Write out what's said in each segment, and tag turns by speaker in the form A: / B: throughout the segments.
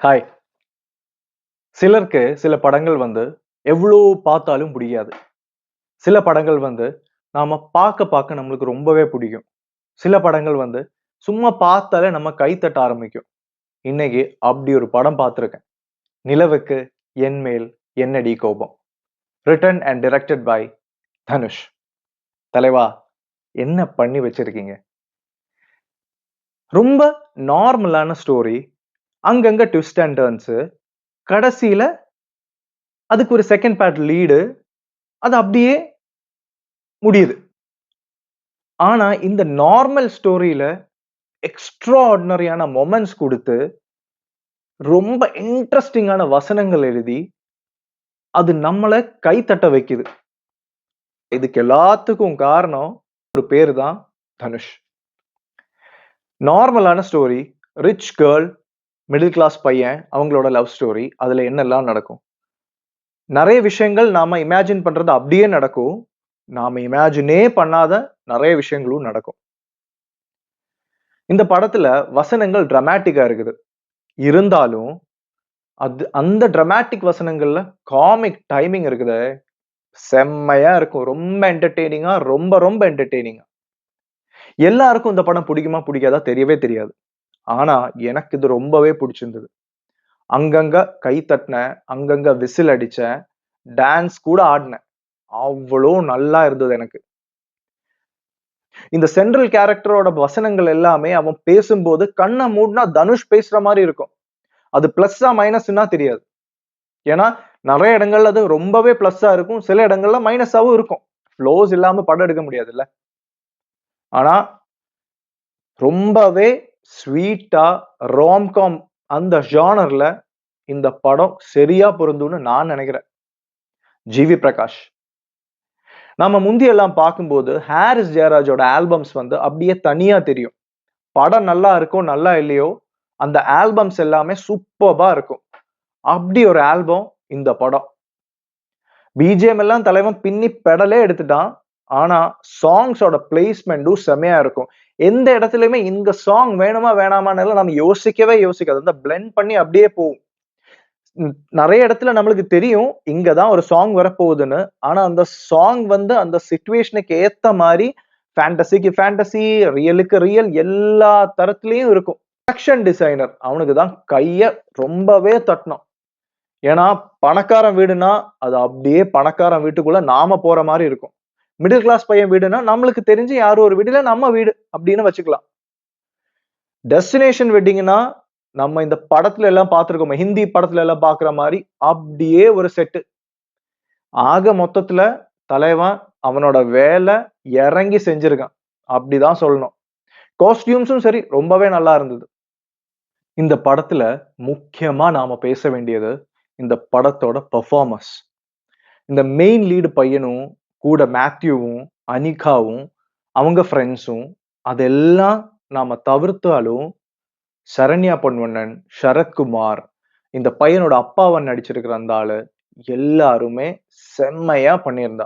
A: Hi. சிலருக்கு சில படங்கள் வந்து எவ்ளோ பார்த்தாலும் புடிக்காது. சில படங்கள் வந்து நாம பார்க்க பார்க்க நம்மளுக்கு ரொம்பவே புடிக்கும். சில படங்கள் வந்து சும்மா பார்த்தாலே நம்ம கை தட்ட ஆரம்பிக்கும். இன்னைக்கு அப்படி ஒரு படம் பார்த்திருக்கேன். நிலவுக்கு என் மேல் என்னடி கோபம். Written and directed by Dhanush. தலைவா, என்ன பண்ணி வச்சிருக்கீங்க? ரொம்ப நார்மலான ஸ்டோரி. அங்கங்க ட்விஸ்ட் அண்ட் டர்ன்ஸ். கடைசியில அதுக்கு ஒரு செகண்ட் பார்ட் லீடு. அது அப்படியே முடியுது. ஆனா, இந்த நார்மல் ஸ்டோரியில எக்ஸ்ட்ராஆர்டினரியான மொமெண்ட்ஸ் குடுத்து, ரொம்ப இன்ட்ரஸ்டிங்கான வசனங்கள் எழுதி, அது நம்மள கை தட்ட வைக்குது. இதுக்கு எல்லாத்துக்கும் காரணம் ஒரு பேரு தான் தனுஷ். நார்மலான story. Rich girl, middle class பையன், அவங்களோட லவ் ஸ்டோரி. அதுல என்னெல்லாம் நடக்கும்? நெறைய விஷயங்கள் நாம இமேஜின் பண்றது அப்படியே நடக்கும். நாம இமேஜினே பண்ணாத நெறைய விஷயங்களும் நடக்கும். இந்த படத்துல வசனங்கள் டிராமேட்டிக்கா இருக்குது. இருந்தாலும் அந்த டிராமாட்டிக் வசனங்கள்ல காமிக் டைமிங் இருக்குதே, செம்மையா இருக்கும். ரொம்ப என்டர்டெய்னிங்கா, ரொம்ப ரொம்ப என்டர்டெய்னிங்கா. எல்லாருக்கும் இந்த படம் புடிக்குமா, புடிக்காதா தெரியவே தெரியாது. ஆனா, எனக்கு இது ரொம்பவே புடிச்சிருந்தது. அங்கங்க கை தட்டினேன், அங்கங்க விசில் அடிச்சேன், டான்ஸ் கூட ஆடுனேன். அவ்ளோ நல்லா இருந்தது எனக்கு. இந்த சென்ட்ரல் கேரக்டரோட வசனங்கள் எல்லாமே அவன் பேசும்போது கண்ண மூடுனா தனுஷ் பேசுற மாரி இருக்கும். அது பிளஸ்ஸா, மைனஸ்ன்னா தெரியாது. ஏன்னா, நெறைய இடங்கள்ல அது ரொம்பவே பிளஸ்ஸா இருக்கும். சில இடங்கள்ல மைனஸாவும் இருக்கும். ஃப்ளோஸ் இல்லாம படம் எடுக்க முடியாதுல்ல. ஆனா, ரொம்பவே ஸ்வீட்டா ராம்காம் அந்த ஜானர்ல இந்த படம் சரியா பொருந்தும்னு நான் நெனைக்கிறேன். ஜி.வி. பிரகாஷ். நம்ம முந்தியெல்லாம் பார்க்கும்போது, ஹாரிஸ் ஜெயராஜோட ஆல்பம்ஸ் வந்து அப்படியே தனியா தெரியும். படம் நல்லா இருக்கோ, நல்லா இல்லையோ, அந்த ஆல்பம்ஸ் எல்லாமே சூப்பர்பா இருக்கும். அப்படி ஒரு ஆல்பம் இந்த படம். பிஜிஎம் எல்லாம் தலைவன் பின்னி பெடலே எடுத்துட்டான். ஆனா, சாங்ஸோட பிளேஸ்மெண்டும் செமையா இருக்கும். எந்த இடத்துலயுமே இந்த சாங் வேணுமா, வேணாமான்னு நம்ம யோசிக்கவே யோசிக்காது. அந்த பிளெண்ட் பண்ணி அப்படியே போகும். நெறைய இடத்துல நம்மளுக்கு தெரியும், இங்க தான் ஒரு சாங் வரப்போகுதுன்னு. ஆனா, அந்த சாங் வந்து அந்த சிச்சுவேஷனுக்கு ஏத்த மாரி ஃபேண்டஸிக்கு ஃபேண்டஸி, ரியலுக்கு ரியல் எல்லா தரத்திலயும் இருக்கும். ப்ரொடக்ஷன் டிசைனர் அவனுக்கு தான் கைய ரொம்பவே தட்டணும். ஏன்னா, பணக்காரன் வீடுனா, அது அப்படியே பணக்காரன் வீட்டுக்குள்ள நாம போற மாரி இருக்கும். மிடில் கிளாஸ் பையன் வீடுனா, நம்மளுக்கு தெரிஞ்சு யாரோ ஒரு வீடுல நம்ம வீடு அப்படின்னு வச்சுக்கலாம். டெஸ்டினேஷன் வெட்டிங்னா, நம்ம இந்த படத்துல எல்லாம் பார்த்திருக்கோமே, ஹிந்தி படத்துல எல்லாம் பார்க்கிற மாரி அப்படியே ஒரு செட்டு. ஆக மொத்தத்துல தலைவன் அவனோட வேலை இறங்கி செஞ்சிருக்கான். அப்படிதான் சொல்லணும். காஸ்டியூம்ஸும் சரி ரொம்பவே நல்லா இருந்தது. இந்த படத்துல முக்கியமா நாம பேச வேண்டியது இந்த படத்தோட பெர்ஃபார்மன்ஸ். இந்த மெயின் லீடு பையனும், கூட மேத்யூவும், அனிகாவும், அவங்க ஃப்ரெண்ட்ஸும் அதெல்லாம் நாம தவிர்த்தாலும், சரண்யா பொன்வண்ணன், சரத்குமார், இந்த பையனோட அப்பாவா நடிச்சிருக்கிற அந்த ஆளு, எல்லாருமே செம்மையா பண்ணியிருந்தா.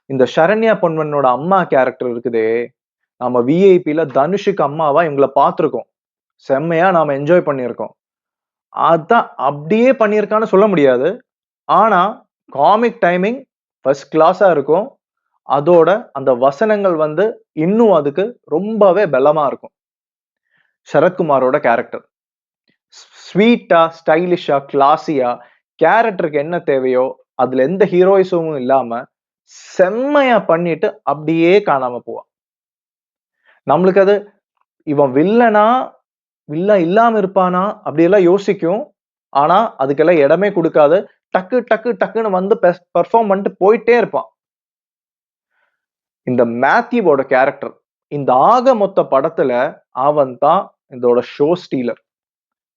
A: இந்த சரண்யா பொன்வண்ணனோட அம்மா கேரக்டர் இருக்குதே, நம்ம விஐபில தனுஷுக்கு அம்மாவா இவங்கள பார்த்திருக்கோம். செம்மையா நாம என்ஜாய் பண்ணியிருக்கோம். அதான் அப்படியே பண்ணியிருக்கான்னு சொல்ல முடியாது. ஆனா, காமிக் டைமிங் ஃபர்ஸ்ட் கிளாஸா இருக்கும். அதோட அந்த வசனங்கள் வந்து இன்னும் அதுக்கு ரொம்பவே பலமா இருக்கும். சரத்குமாரோட கேரக்டர். ஸ்வீட்டா, ஸ்டைலிஷா, கிளாஸியா கேரக்டருக்கு என்ன தேவையோ, அதுல எந்த ஹீரோயிசமும் இல்லாம செம்மையா பண்ணிட்டு அப்படியே காணாம போவான். நம்மளுக்கு அது இவன் வில்லனா, வில்லன் இல்லாம இருப்பானா அப்படியெல்லாம் யோசிக்கும். ஆனா, அதுக்கெல்லாம் இடமே குடுக்காது. டக்கு, டக்கு, டக்குன்னு வந்து பெர்ஃபார்ம் பண்ணிட்டு போயிட்டே இருப்பான். இந்த மேத்யூவோட கேரக்டர். இந்த ஆக மொத்த படத்துல அவன் தான் இதோட ஷோ ஸ்டீலர்.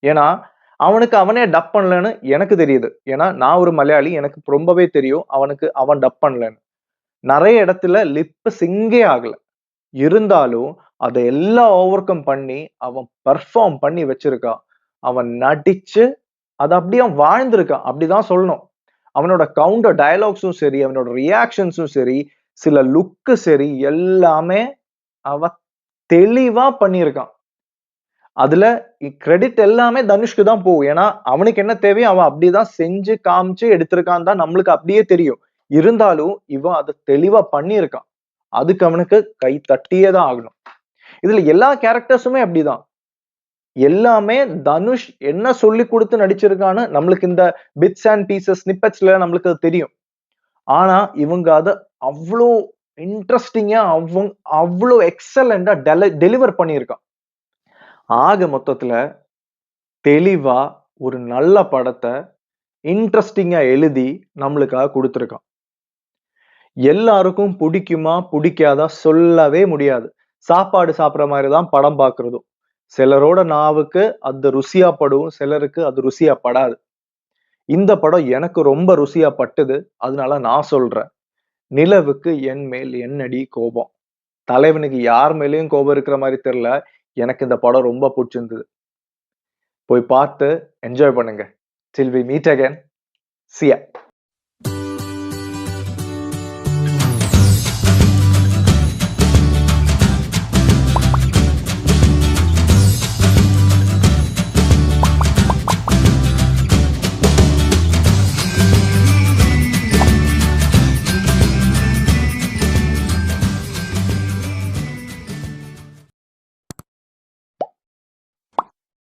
A: ஏன்னா, அவனுக்கு அவனே டப் பண்ணலன்னு எனக்கு தெரியுது. ஏன்னா, நான் ஒரு மலையாளி. எனக்கு ரொம்பவே தெரியும். அவன் டப் பண்ணலன்னு. நெறைய இடத்துல லிப் சிங்கே ஆகல. இருந்தாலும், அத எல்லாம் ஓவர் கம் பண்ணி, அவன் பெர்ஃபார்ம் பண்ணி வச்சிருக்கான். அவன் நடிச்சு, அத அப்படியே அவன் வாழ்ந்திருக்கான். அப்படிதான் சொல்லணும். அவனோட கவுண்டர் டயலாக்ஸும் சரி, அவனோட ரியாக்ஷன்ஸும் சரி, சில லுக்கு சரி, எல்லாமே அவன் தெளிவா பண்ணியிருக்கான். அதுல கிரெடிட் எல்லாமே தனுஷ்க்கு தான் போகும். ஏன்னா, அவனுக்கு என்ன தேவையோ அவன் அப்படிதான் செஞ்சு, காமிச்சு எடுத்திருக்கான்னு தான் நம்மளுக்கு அப்படியே தெரியும். இருந்தாலும், இவன் அத தெளிவா பண்ணியிருக்கான். அதுக்கு அவனுக்கு கை தட்டியே தான் ஆகணும். இதுல எல்லா கேரக்டர்ஸுமே அப்படிதான். எல்லாமே தனுஷ் என்ன சொல்லிக் குடுத்து நடிச்சிருக்கான்னு நம்மளுக்கு இந்த பிட்ஸ் அண்ட் பீசஸ், ஸ்னிப்பெட்ஸ்ல நம்மளுக்கு அது தெரியும். ஆனா, இவங்க அத அவ்ளோ இன்ட்ரஸ்டிங்கா அவ்ளோ எக்ஸலென்ட்டா டெலிவர் பண்ணியிருக்கான். ஆக மொத்தத்துல தெளிவா ஒரு நல்ல படத்த இன்ட்ரஸ்டிங்கா எழுதி நம்மளுக்காக குடுத்திருக்கான். எல்லாருக்கும் புடிக்குமா, புடிக்காதா சொல்லவே முடியாது. சாப்பாடு சாப்பிடுற மாரி தான் படம் பார்க்கிறதும். சிலரோட நாவுக்கு அது ருசியா படும், சிலருக்கு அது ருசியா படாது. இந்த படம் எனக்கு ரொம்ப ருசியா பட்டுது. அதனால நான் சொல்றேன். நிலவுக்கு என் மேல் என்னடி கோபம்? தலைவனுக்கு யார் மேலயும் கோபம் இருக்கிற மாரி தெரியல. எனக்கு இந்த படம் ரொம்ப புடிச்சிருந்தது. போய் பார்த்து என்ஜாய் பண்ணுங்க. Till we meet again. See ya.